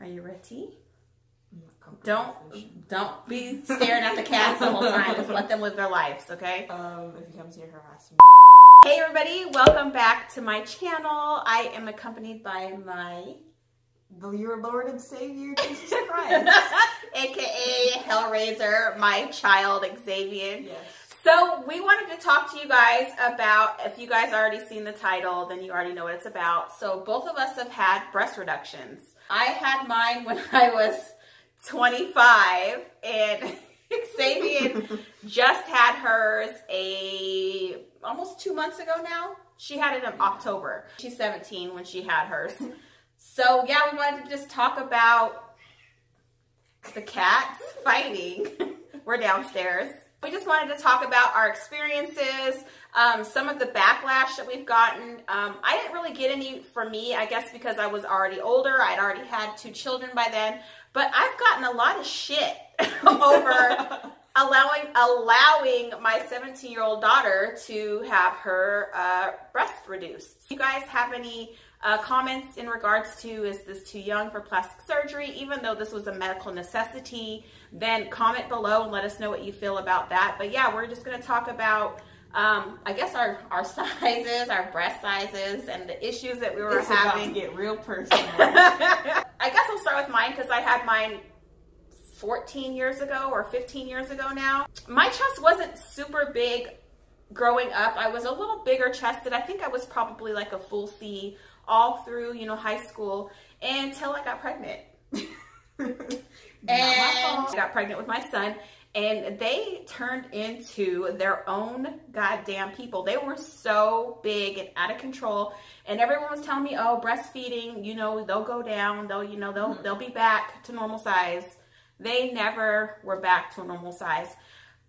Are you ready? Don't be staring at the cats the whole time. Just let them live their lives, okay? If you come to your harass me. Hey everybody, welcome back to my channel. I am accompanied by your Lord and Savior, Jesus Christ. AKA Hellraiser, my child Xavier. Yes. So we wanted to talk to you guys about, if you guys already seen the title, then you already know what it's about. So both of us have had breast reductions. I had mine when I was 25, and Xavier just had hers almost 2 months ago now. She had it in October. She's 17 when she had hers. So yeah, we wanted to just talk about the cats fighting. We're downstairs. We just wanted to talk about our experiences, some of the backlash that we've gotten. I didn't really get any for me, I guess because I was already older. I'd already had 2 children by then. But I've gotten a lot of shit over allowing my 17-year-old daughter to have her breast reduced. Do you guys have any comments in regards to, is this too young for plastic surgery? Even though this was a medical necessity, then comment below and let us know what you feel about that. But yeah, we're just going to talk about, I guess, our sizes, our breast sizes, and the issues that we were having. About to get real personal. I guess I'll start with mine because I had mine 14 years ago or 15 years ago now. My chest wasn't super big growing up. I was a little bigger chested. I think I was probably like a full C all through, you know, high school until I got pregnant. And I got pregnant with my son, and they turned into their own goddamn people. They were so big and out of control, and everyone was telling me, oh, breastfeeding, you know, they'll go down, they'll be back to normal size. They never were back to a normal size.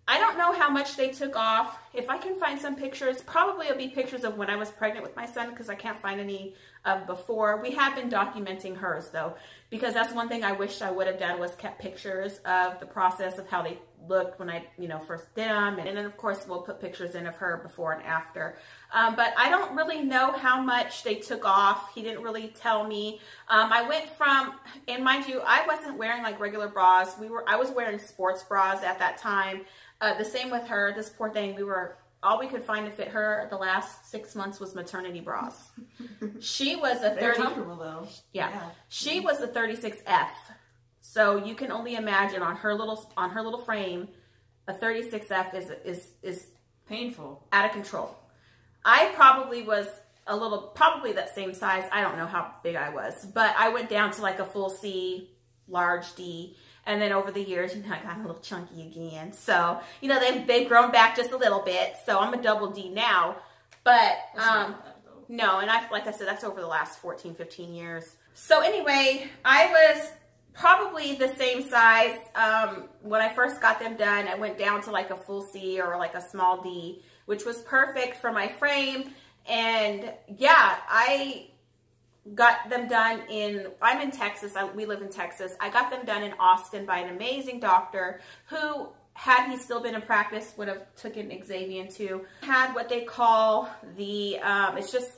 I don't know how much they took off. If I can find some pictures, probably it'll be pictures of when I was pregnant with my son, because I can't find any of before. We have been documenting hers though, because that's one thing I wish I would have done, was kept pictures of the process of how they looked when I, you know, first did them. And then of course we'll put pictures in of her before and after. But I don't really know how much they took off. He didn't really tell me. I went from, and mind you, I wasn't wearing like regular bras. I was wearing sports bras at that time. The same with her. This poor thing, all we could find to fit her the last 6 months was maternity bras. She was a 30. They're comfortable though. Yeah. She was a 36F. So you can only imagine on her little frame, a 36F is painful, out of control. I probably was probably that same size. I don't know how big I was, but I went down to like a full C, large D. And then over the years, you know, I got a little chunky again. So, you know, they've grown back just a little bit. So I'm a double D now. But, no, and like I said, that's over the last 14, 15 years. So anyway, I was probably the same size. When I first got them done, I went down to like a full C or like a small D, which was perfect for my frame. And yeah, I got them done I'm in Texas. We live in Texas. I got them done in Austin by an amazing doctor who, had he still been in practice, would have taken Xavier to. Had what they call the, it's just,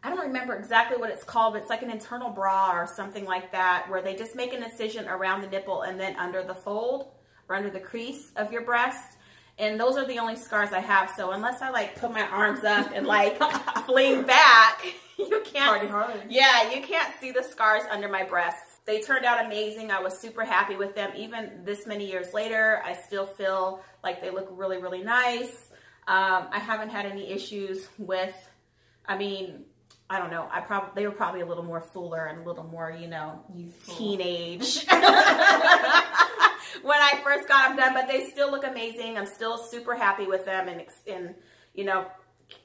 I don't remember exactly what it's called, but it's like an internal bra or something like that, where they just make an incision around the nipple and then under the fold or under the crease of your breast. And those are the only scars I have. So unless I like put my arms up and like fling back, you can't. Yeah, you can't see the scars under my breasts. They turned out amazing. I was super happy with them. Even this many years later, I still feel like they look really, really nice. I haven't had any issues with, I mean, I don't know. They were probably a little more fuller and a little more, you know, teenage. When I first got them done, but they still look amazing. I'm still super happy with them, and you know,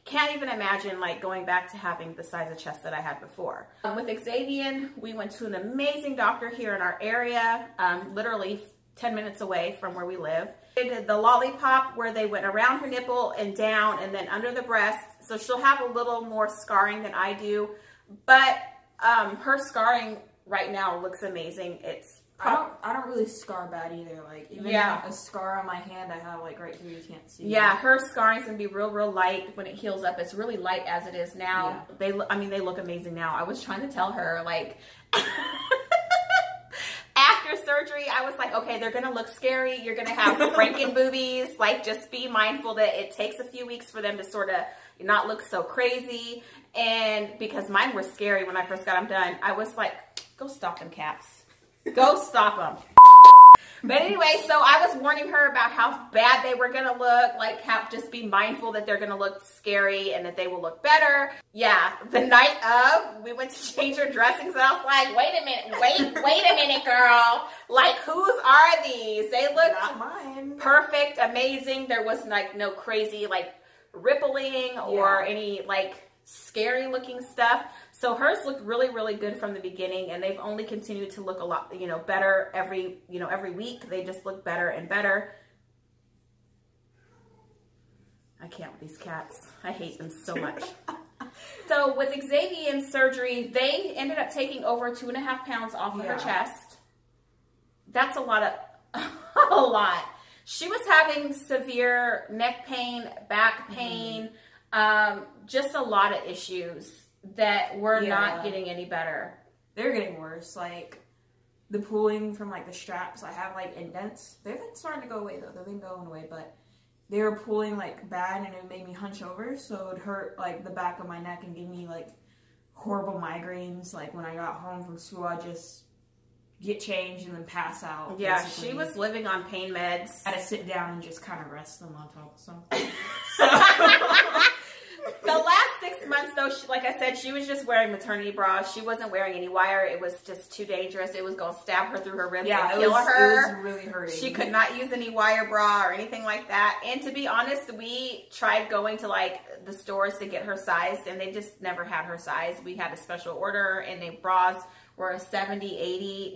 can't even imagine like going back to having the size of chest that I had before. With Xavier, we went to an amazing doctor here in our area, literally 10 minutes away from where we live. They did the lollipop, where they went around her nipple and down and then under the breast. So she'll have a little more scarring than I do, but her scarring right now looks amazing. I don't really scar bad either. Like even a scar on my hand I have like right here, you can't see. Yeah, her scarring's gonna be real light when it heals up. It's really light as it is now. Yeah. They look amazing now. I was trying to tell her like I was like, okay, they're gonna look scary. You're gonna have Franken boobies. Like, just be mindful that it takes a few weeks for them to sort of not look so crazy. And because mine were scary when I first got them done, I was like, go stop them, Caps. Go stop them. But anyway, so I was warning her about how bad they were gonna look. Like, just be mindful that they're gonna look scary and that they will look better. Yeah, the night of, we went to change her dressings and I was like, wait a minute, girl. Like, whose are these? They looked not mine. Perfect, amazing. There was like no crazy like rippling or any like scary looking stuff. So hers looked really, really good from the beginning, and they've only continued to look a lot, better every week. They just look better and better. I can't with these cats. I hate them so much. So with Xavier's surgery, they ended up taking over 2.5 pounds off of her chest. That's a lot of, a lot. She was having severe neck pain, back pain, just a lot of issues that were not getting any better. They're getting worse. Like, the pulling from like the straps, I have like indents. They've been starting to go away though. They've been going away, but they were pulling like bad, and it made me hunch over, so it hurt like the back of my neck and give me like horrible migraines. Like, when I got home from school, I just get changed and then pass out. Yeah, basically. she was living on pain meds. I had to sit down and just kind of rest them on top of something. The last 6 months, though, like I said, she was just wearing maternity bras. She wasn't wearing any wire. It was just too dangerous. It was going to stab her through her ribs and kill her. It was really hurting. She could not use any wire bra or anything like that. And to be honest, we tried going to like the stores to get her sized, and they just never had her size. We had a special order, and the bras were $70,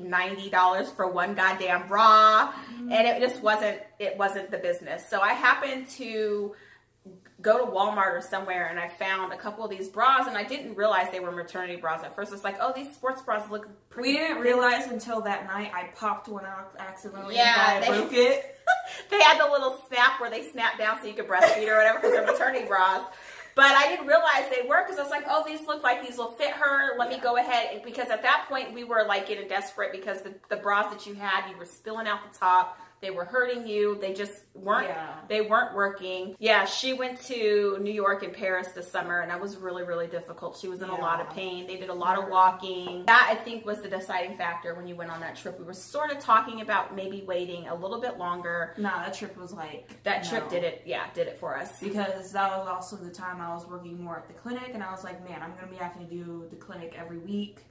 $80, $90 for one goddamn bra. And it just wasn't the business. So I happened to go to Walmart or somewhere, and I found a couple of these bras, and I didn't realize they were maternity bras at first. It's like, oh, these sports bras look pretty. We didn't realize until that night. I popped one out accidentally and I broke it. They had the little snap where they snap down so you could breastfeed or whatever, because they're maternity bras. But I didn't realize they were, because I was like, oh, these look like these will fit her. Let me go ahead. Because at that point, we were like getting desperate, because the bras that you had, you were spilling out the top. They were hurting you. They just weren't, they weren't working. Yeah, she went to New York and Paris this summer, and that was really, really difficult. She was in a lot of pain. They did a lot of walking. That, I think, was the deciding factor when you went on that trip. We were sort of talking about maybe waiting a little bit longer. Nah, that trip was like... That trip did it for us. Because that was also the time I was working more at the clinic, and I was like, man, I'm going to be having to do the clinic every week,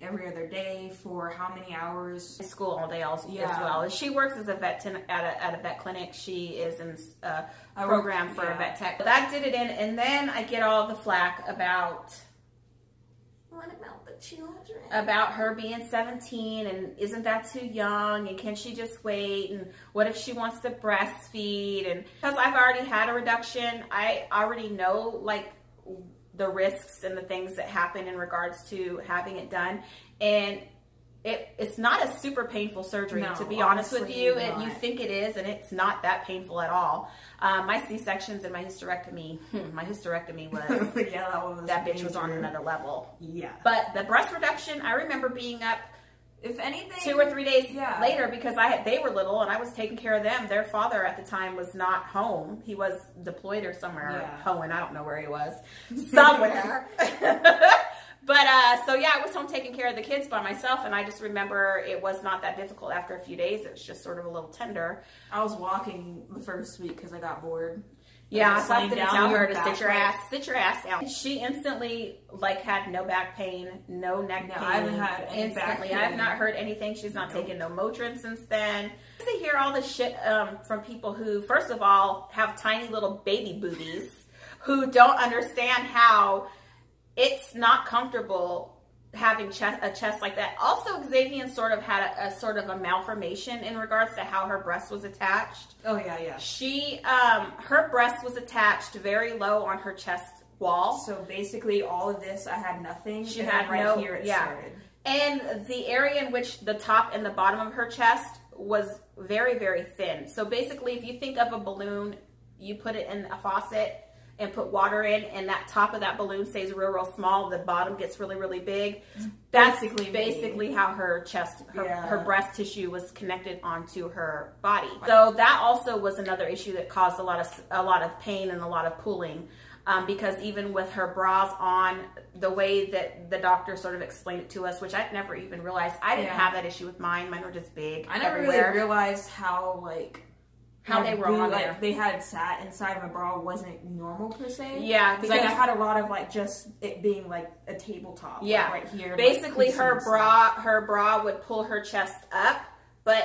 every other day, for how many hours? School all day as well. She works as a vet at a vet clinic. She is in a program for a vet tech. That did it in, and then I get all the flack about about her being 17, and isn't that too young, and can she just wait, and what if she wants to breastfeed? And because I've already had a reduction, I already know like the risks and the things that happen in regards to having it done. And it's not a super painful surgery, to be honest with you. You think it is, and it's not that painful at all. My C-sections and my hysterectomy was, that bitch was on another level. Yeah. But the breast reduction, I remember being up, if anything, 2 or 3 days later, because they were little and I was taking care of them. Their father at the time was not home. He was deployed or somewhere. Hoeing, I don't know where he was. Somewhere. But, so yeah, I was home taking care of the kids by myself, and I just remember it was not that difficult after a few days. It was just sort of a little tender. I was walking the first week because I got bored. Yeah, so I didn't tell her to sit your ass down. She instantly, like, had no back pain, no neck pain. I haven't had any back pain. I have not heard anything. She's not taken no Motrin since then. I hear all this shit from people who, first of all, have tiny little baby boobies, who don't understand how it's not comfortable having a chest like that. Also, Xavier sort of had a sort of a malformation in regards to how her breast was attached. Oh yeah. She, her breast was attached very low on her chest wall. So basically all of this, I had nothing. She had right here it started. And the area in which the top and the bottom of her chest was very, very thin. So basically, if you think of a balloon, you put it in a faucet, and put water in, and that top of that balloon stays real small, the bottom gets really big. That's basically how her chest, her breast tissue was connected onto her body. So that also was another issue that caused a lot of pain and a lot of pulling. Because even with her bras on, the way that the doctor sort of explained it to us, which I'd never even realized, I didn't have that issue with mine. Mine were just big. I never really realized how they were on there. They had sat inside of a bra wasn't normal per se. Yeah, because I had a lot of just it being like a tabletop. Yeah, right here. Basically, her bra would pull her chest up, but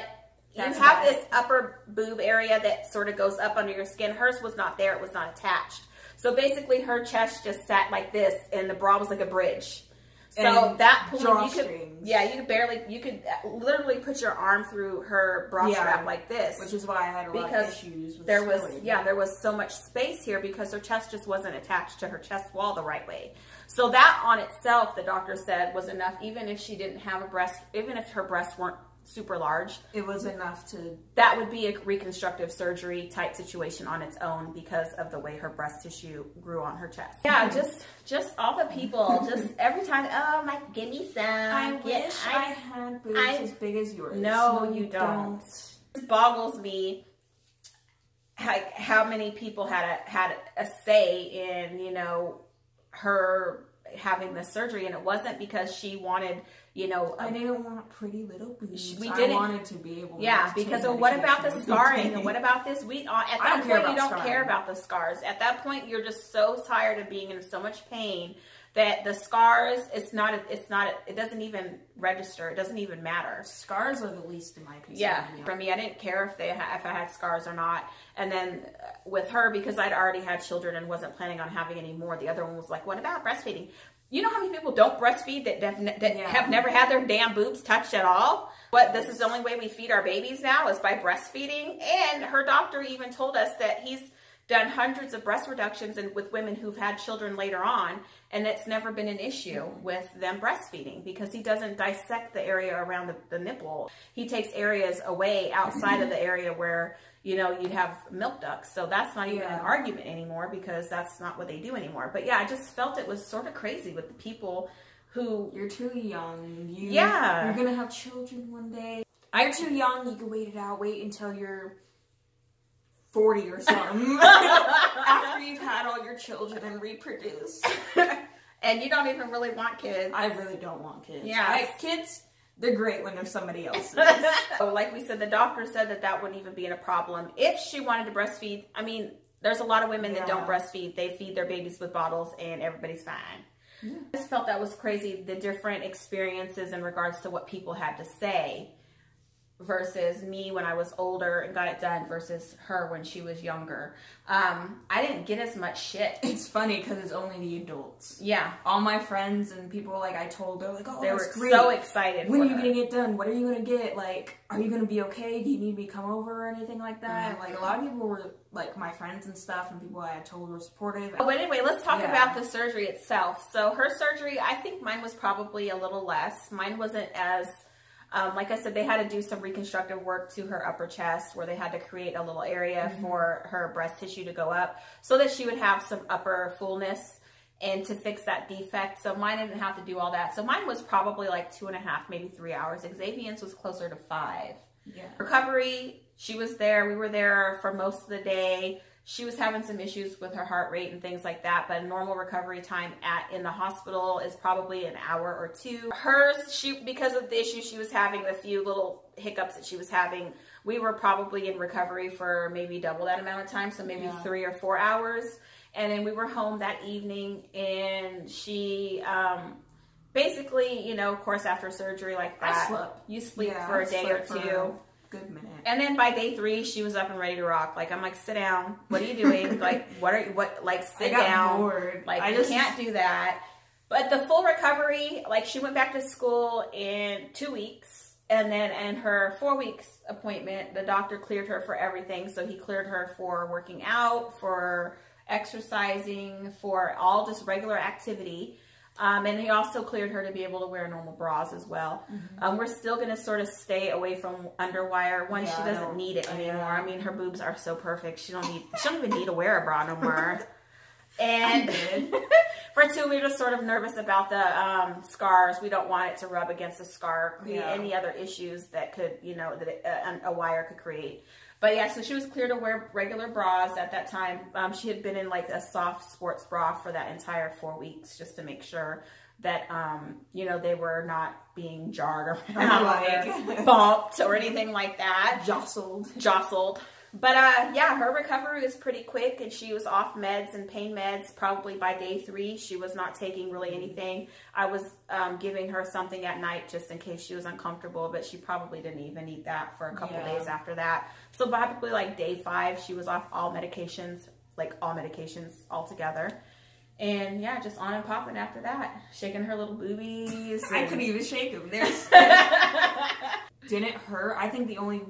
you have this upper boob area that sort of goes up under your skin. Hers was not there; it was not attached. So basically, her chest just sat like this, and the bra was like a bridge. So and that pulling, you could literally put your arm through her bra strap like this, which is why I had a lot of issues with there was so much space here because her chest just wasn't attached to her chest wall the right way. So that on itself, the doctor said, was enough. Even if she didn't have a breast, even if her breasts weren't super large, it was enough to, that would be a reconstructive surgery type situation on its own because of the way her breast tissue grew on her chest. Yeah, just all the people, just every time, oh my, give me some. I wish I had boobs as big as yours. No, you don't. It boggles me how many people had a say in, you know, her having this surgery, and it wasn't because she wanted, you know, I didn't want pretty little boobs. I wanted to be able to. Yeah, because of what about the scarring and what about this? At that point, you don't care about the scars. At that point, you're just so tired of being in so much pain that the scars, it doesn't even register. It doesn't even matter. Scars are the least in my concern. Yeah, for me, I didn't care if I had scars or not. And then with her, because I'd already had children and wasn't planning on having any more, the other one was like, what about breastfeeding? You know how many people don't breastfeed that have never had their damn boobs touched at all? But this is the only way we feed our babies now is by breastfeeding. And her doctor even told us that he's done hundreds of breast reductions with women who've had children later on, and it's never been an issue with them breastfeeding because he doesn't dissect the area around the nipple. He takes areas away outside of the area where, you know, you'd have milk ducts. So that's not even an argument anymore because that's not what they do anymore. But yeah, I just felt it was sort of crazy with the people who... You're too young. You're going to have children one day. You're too young. You can wait it out. Wait until you're 40 or something. After you've had all your children and reproduce. And you don't even really want kids. I really don't want kids. Yeah. Kids... They're great when they're somebody else's. So like we said, the doctor said that wouldn't even be a problem. If she wanted to breastfeed, I mean, there's a lot of women that don't breastfeed. They feed their babies with bottles and everybody's fine. Yeah. I just felt that was crazy, the different experiences in regards to what people had to say versus me when I was older and got it done versus her when she was younger. I didn't get as much shit. It's funny because it's only the adults. Yeah. All my friends and people I told, they're like, oh, they were great. So excited. When are you going to get done? What are you going to get? Like, are you going to be okay? Do you need me to come over or anything like that? And like a lot of people were like my friends and stuff and people I had told were supportive. Oh, but anyway, let's talk about the surgery itself. So her surgery, I think mine was probably a little less. Mine wasn't as... like I said, they had to do some reconstructive work to her upper chest where they had to create a little area for her breast tissue to go up so that she would have some upper fullness and to fix that defect. So mine didn't have to do all that. So mine was probably like 2.5, maybe 3 hours. Xavier's was closer to 5. Yeah. Recovery, she was there. We were there for most of the day. She was having some issues with her heart rate and things like that, but normal recovery time in the hospital is probably an hour or 2. Hers, because of the issue she was having, the few little hiccups that she was having, we were probably in recovery for maybe double that amount of time, so maybe 3 or 4 hours. And then we were home that evening, and she basically, you know, of course, after surgery like that, you sleep for a day or 2. Good minute. And then by day 3, she was up and ready to rock. Like, I'm like, sit down. What are you doing? Like, sit down. Bored. Like, I can't do that. But the full recovery, like, she went back to school in 2 weeks. And then in her 4 weeks appointment, the doctor cleared her for everything. So he cleared her for working out, for exercising, for all just regular activity. And he also cleared her to be able to wear normal bras as well. We're still going to sort of stay away from underwire. One, she doesn't need it anymore. I mean, her boobs are so perfect. She don't even need to wear a bra no more. And for 2, we were just sort of nervous about the scars. We don't want it to rub against the scar, create any other issues that could, you know, that a wire could create. But yeah, so she was clear to wear regular bras at that time. She had been in like a soft sports bra for that entire 4 weeks just to make sure that, you know, they were not being jarred around or bumped or anything like that. Jostled. But yeah, her recovery was pretty quick, and she was off meds and pain meds probably by day 3. She was not taking really anything. I was giving her something at night just in case she was uncomfortable, but she probably didn't even eat that for a couple days after that. So probably like day 5, she was off all medications, like all medications altogether. And yeah, just on and popping after that, shaking her little boobies. I couldn't even shake them. Didn't hurt. I think the only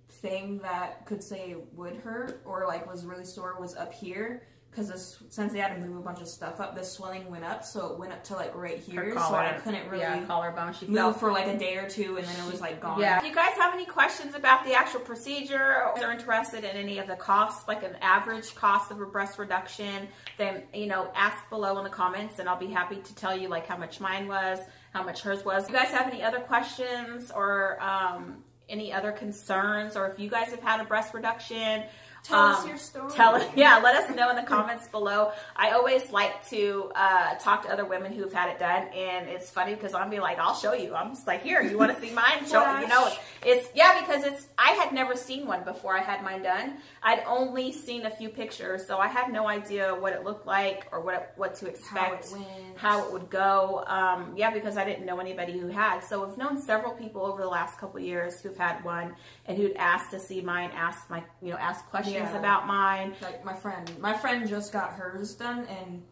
thing that could say would hurt or like was really sore was up here, because since they had to move a bunch of stuff up, the swelling went up, so it went up to like right here, so I couldn't really collarbone. She move for like a day or 2, and then it was like gone. Yeah. If you guys have any questions about the actual procedure, or are interested in any of the costs, like an average cost of a breast reduction, then, you know, ask below in the comments, and I'll be happy to tell you like how much mine was, how much hers was. If you guys have any other questions or any other concerns, or if you guys have had a breast reduction, tell us your story. Let us know in the comments below. I always like to talk to other women who've had it done, and it's funny because I'm be like, I'll show you. I'm just like, here, you want to see mine? Show, you know, because I had never seen one before I had mine done. I'd only seen a few pictures, so I had no idea what it looked like or what to expect, how it would go. Because I didn't know anybody who had. So I've known several people over the last couple of years who've had one and who'd asked to see mine, ask questions about mine. Like my friend just got hers done, and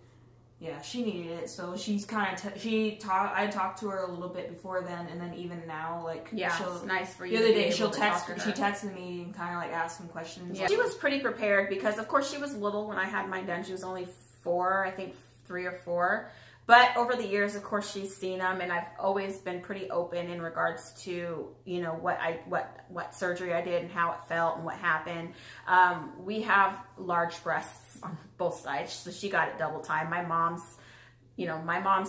yeah, she needed it, so she's kind of I talked to her a little bit before then, and then even now, like, it's nice for you. The other day she texted me and kind of like asked some questions. Yeah, she was pretty prepared because of course she was little when I had mine done. She was only 4, I think 3 or 4. But over the years, of course, she's seen them, and I've always been pretty open in regards to, you know, what surgery I did and how it felt and what happened. We have large breasts on both sides, so she got it double time. My mom's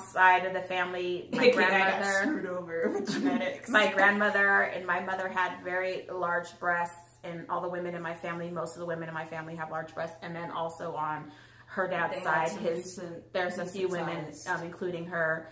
side of the family, my grandmother got screwed over with genetics. My grandmother and my mother had very large breasts, and all the women in my family, most of the women in my family have large breasts, and then also on her dad's side, there's a few women, including her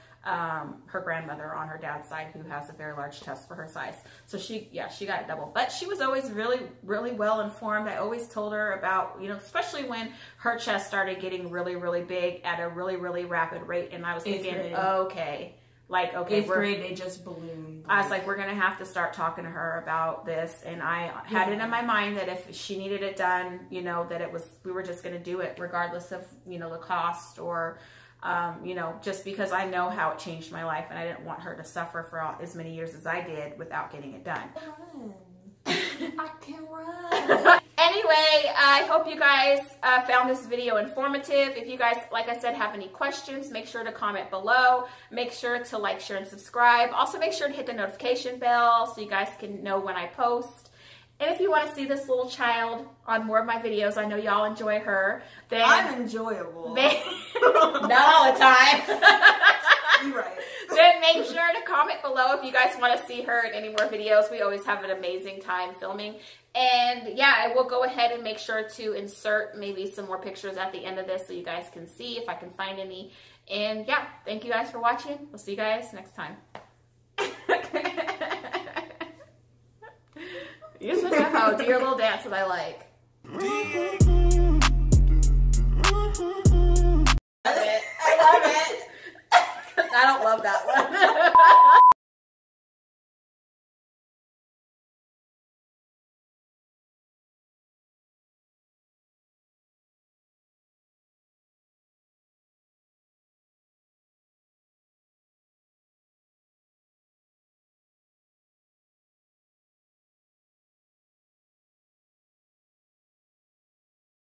grandmother on her dad's side, who has a very large chest for her size. So she got it double. But she was always really, really well informed. I always told her about, you know, especially when her chest started getting really, really big at a really, really rapid rate. And I was thinking, okay. Like, okay, 8th grade, they just ballooned. I was like, we're going to have to start talking to her about this. And I had it in my mind that if she needed it done, you know, that we were just going to do it regardless of, you know, the cost or, you know, just because I know how it changed my life, and I didn't want her to suffer for as many years as I did without getting it done. I can run. Anyway, I hope you guys found this video informative. If you guys, like I said, have any questions, make sure to comment below. Make sure to like, share, and subscribe. Also, make sure to hit the notification bell so you guys can know when I post. And if you want to see this little child on more of my videos, I know y'all enjoy her. Then I'm enjoyable. Not all the time. You're right. Then make sure to comment below if you guys want to see her in any more videos. We always have an amazing time filming. And yeah, I will go ahead and make sure to insert maybe some more pictures at the end of this so you guys can see if I can find any. And yeah, thank you guys for watching. We'll see you guys next time. You're supposed to do your little dance that I like.